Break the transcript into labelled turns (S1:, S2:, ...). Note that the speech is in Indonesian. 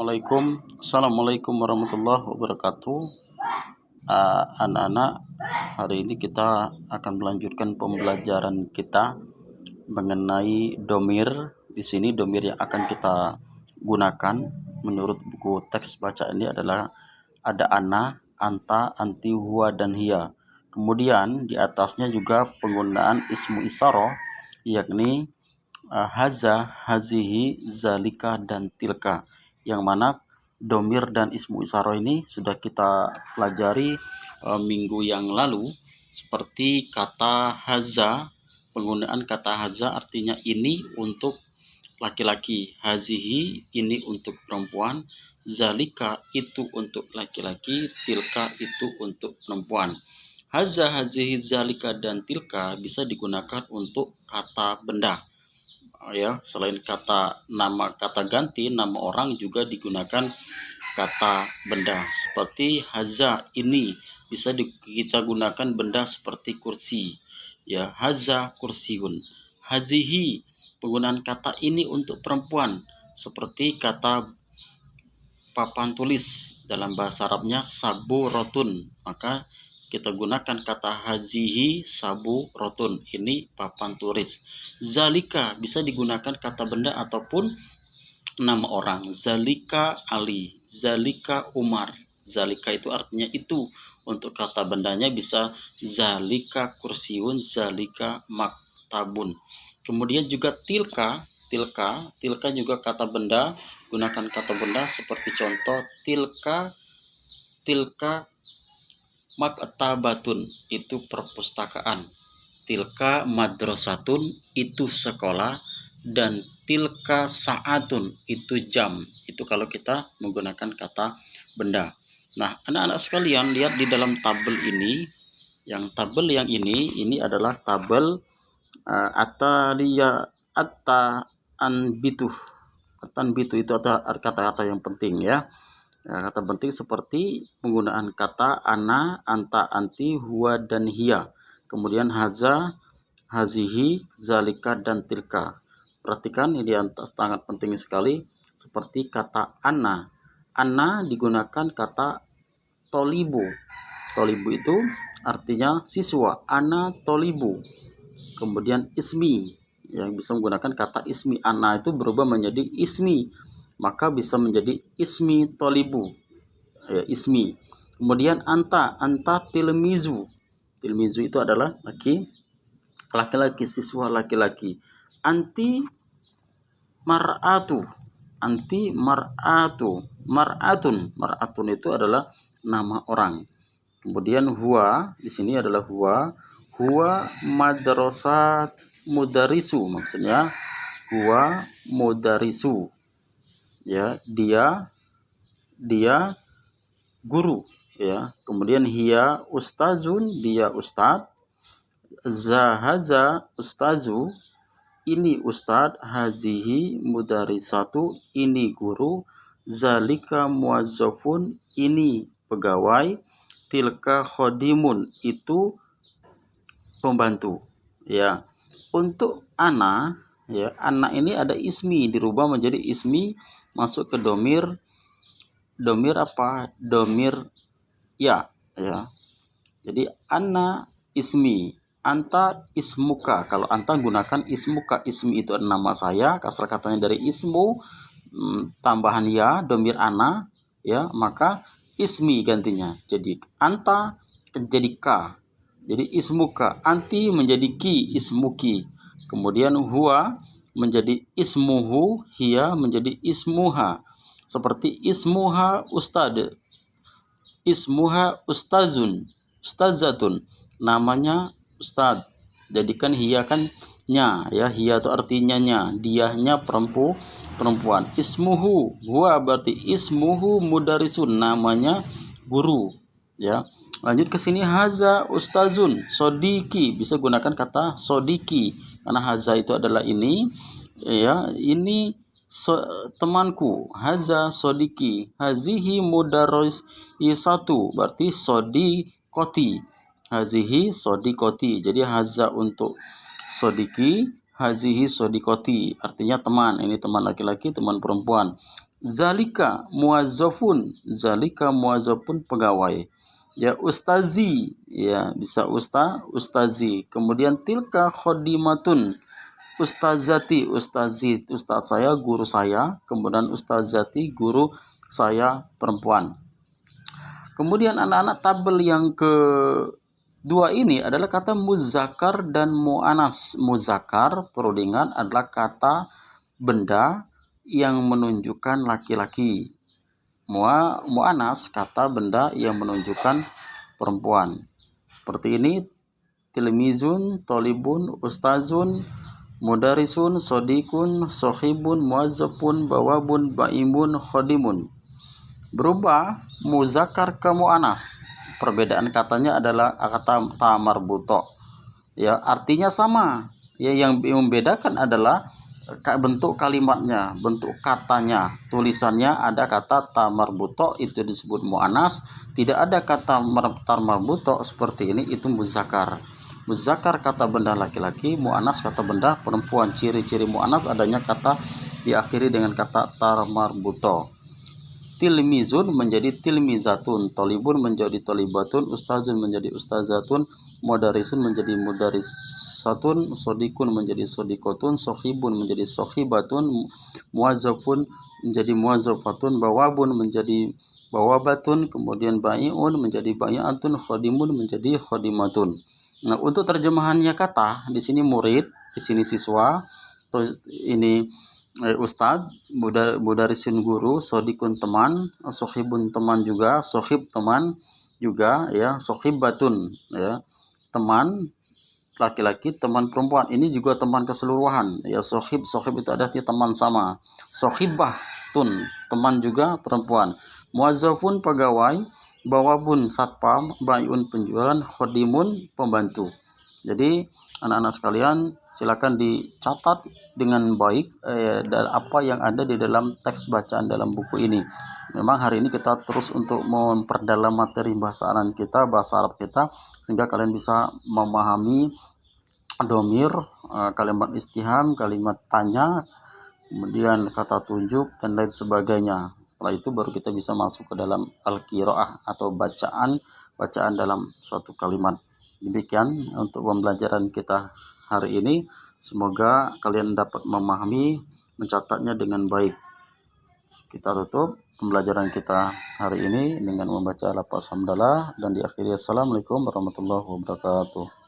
S1: Assalamualaikum warahmatullahi wabarakatuh. Anak-anak, hari ini kita akan melanjutkan pembelajaran kita mengenai domir. Di sini domir yang akan kita gunakan menurut buku teks baca ini adalah ada ana, anta, anti, huwa, dan hiya. Kemudian di atasnya juga penggunaan ismu isyarah, yakni haza, hazihi, zalika, dan tilka, yang mana domir dan ismu isyarah ini sudah kita pelajari minggu yang lalu. Seperti kata haza, penggunaan kata haza artinya ini untuk laki-laki, hazihi ini untuk perempuan, zalika itu untuk laki-laki, tilka itu untuk perempuan. Haza, hazihi, zalika, dan tilka bisa digunakan untuk kata benda. Ya, selain kata nama, kata ganti nama orang juga digunakan kata benda. Seperti haza ini bisa kita gunakan benda seperti kursi. Ya, haza kursiun. Hazihi penggunaan kata ini untuk perempuan seperti kata papan tulis, dalam bahasa Arabnya sabu rotun, maka kita gunakan kata hazihi sabu rotun, ini papan tulis. Zalika bisa digunakan kata benda ataupun nama orang. Zalika Ali, zalika Umar. Zalika itu artinya itu. Untuk kata bendanya bisa zalika kursiun, zalika maktabun. Kemudian juga tilka juga kata benda. Gunakan kata benda seperti contoh tilka maktabatun, itu perpustakaan. Tilka madrasatun, itu sekolah. Dan tilka saatun, itu jam. Itu kalau kita menggunakan kata benda. Nah, anak-anak sekalian, lihat di dalam tabel ini. Yang tabel yang ini adalah tabel anbitu itu kata-kata yang penting ya. Kata penting seperti penggunaan kata ana, anta, anti, huwa, dan hiya. Kemudian haza, hazihi, zalika, dan tilka. Perhatikan ini sangat penting sekali. Seperti kata ana. Ana digunakan kata tolibu. Tolibu itu artinya siswa. Ana tolibu. Kemudian ismi, yang bisa menggunakan kata ismi. Ana itu berubah menjadi ismi, maka bisa menjadi ismi tolibu, ya, ismi. Kemudian anta tilmizu. Tilmizu itu adalah laki-laki, siswa laki-laki. Anti mar'atu, mar'atun itu adalah nama orang. Kemudian huwa, di sini adalah huwa madrasat mudarisu, maksudnya huwa mudarisu, ya, dia guru, ya. Kemudian hiya ustazun, dia ustad. Zahaza ustazu, ini ustad. Hazihi mudarisatu, ini guru. Zalika muazzafun, ini pegawai. Tilka khodimun, itu pembantu, ya. Untuk ana, ya, ana ini ada ismi, dirubah menjadi ismi, masuk ke domir apa? Domir ya. Jadi ana ismi, anta ismuka. Kalau anta gunakan ismuka, ismi itu nama saya, kasar katanya dari ismu, tambahan ya, domir ana, ya, maka ismi gantinya. Jadi anta jadi ka, jadi ismuka. Anti menjadi ki, ismuki. Kemudian huwa menjadi ismuhu, hiya menjadi ismuha. Seperti ismuha ustad, ismuha ustazatun, namanya ustad. Jadikan hiya kan nya, ya, hiya itu artinya nya, dianya perempuan. Ismuhu, huwa berarti ismuhu mudarisun, namanya guru, ya. Lanjut ke sini, haza ustazun sodiki, bisa gunakan kata sodiki karena haza itu adalah ini, ya, ini temanku. Haza sodiki, hazihi mudarisatu, berarti sodikoti, hazihi sodikoti. Jadi haza untuk sodiki, hazihi sodikoti, artinya teman. Ini teman laki-laki, teman perempuan. Zalika muwazzafun, zalika muwazzafun pegawai. Ya ustazi, ya bisa ustazi. Kemudian tilka khodimatun, ustazati, ustaz saya, guru saya. Kemudian ustazati, guru saya perempuan. Kemudian anak-anak tabel yang kedua ini adalah kata muzakkar dan mu'anas. Muzakkar perlu diingat adalah kata benda yang menunjukkan laki-laki. Mu'anas kata benda yang menunjukkan perempuan. Seperti ini: tilmizun, tolibun, ustazun, mudarisun, sodikun, sohibun, muazzafun, bawabun, baimun, khodimun. Berubah muzakkar ke mu'anas. Perbedaan katanya adalah kata ta marbuto. Ya, artinya sama. Ya, yang membedakan adalah bentuk kalimatnya, bentuk katanya. Tulisannya ada kata ta marbuto, itu disebut mu'anas. Tidak ada kata ta marbuto seperti ini, itu muzakkar. Muzakkar kata benda laki-laki, mu'anas kata benda perempuan. Ciri-ciri mu'anas adanya kata diakhiri dengan kata ta marbuto. Tilmizun menjadi tilmizatun, tolibun menjadi tolibatun, ustazun menjadi ustazatun, mudarisun menjadi mudarisatun, sodikun menjadi sodikotun, sohibun menjadi sohibatun, muwazzafun menjadi muwazzafatun, bawabun menjadi bawabatun, kemudian bai'un menjadi bai'atun, khodimun menjadi khodimatun. Nah, untuk terjemahannya kata di sini murid, di sini siswa, atau ini ustadz, mudarisin guru, sodikun teman, sohibun teman juga, sohib teman juga, ya, sohibatun, ya, teman laki-laki, teman perempuan. Ini juga teman keseluruhan, ya. Sohib itu artinya teman sama. Sohibah tun, teman juga perempuan. Muazzafun pegawai, bawabun satpam, baiun penjualan, khodimun pembantu. Jadi anak-anak sekalian, silakan dicatat dengan baik dan apa yang ada di dalam teks bacaan dalam buku ini. Memang hari ini kita terus untuk memperdalam materi bahasa Arab kita, sehingga kalian bisa memahami domir, kalimat istifham, kalimat tanya, kemudian kata tunjuk dan lain sebagainya. Setelah itu baru kita bisa masuk ke dalam al-qiraah atau bacaan dalam suatu kalimat. Demikian untuk pembelajaran kita hari ini. Semoga kalian dapat memahami, mencatatnya dengan baik. Kita tutup pembelajaran kita hari ini dengan membaca lafaz hamdalah dan diakhiri assalamualaikum warahmatullahi wabarakatuh.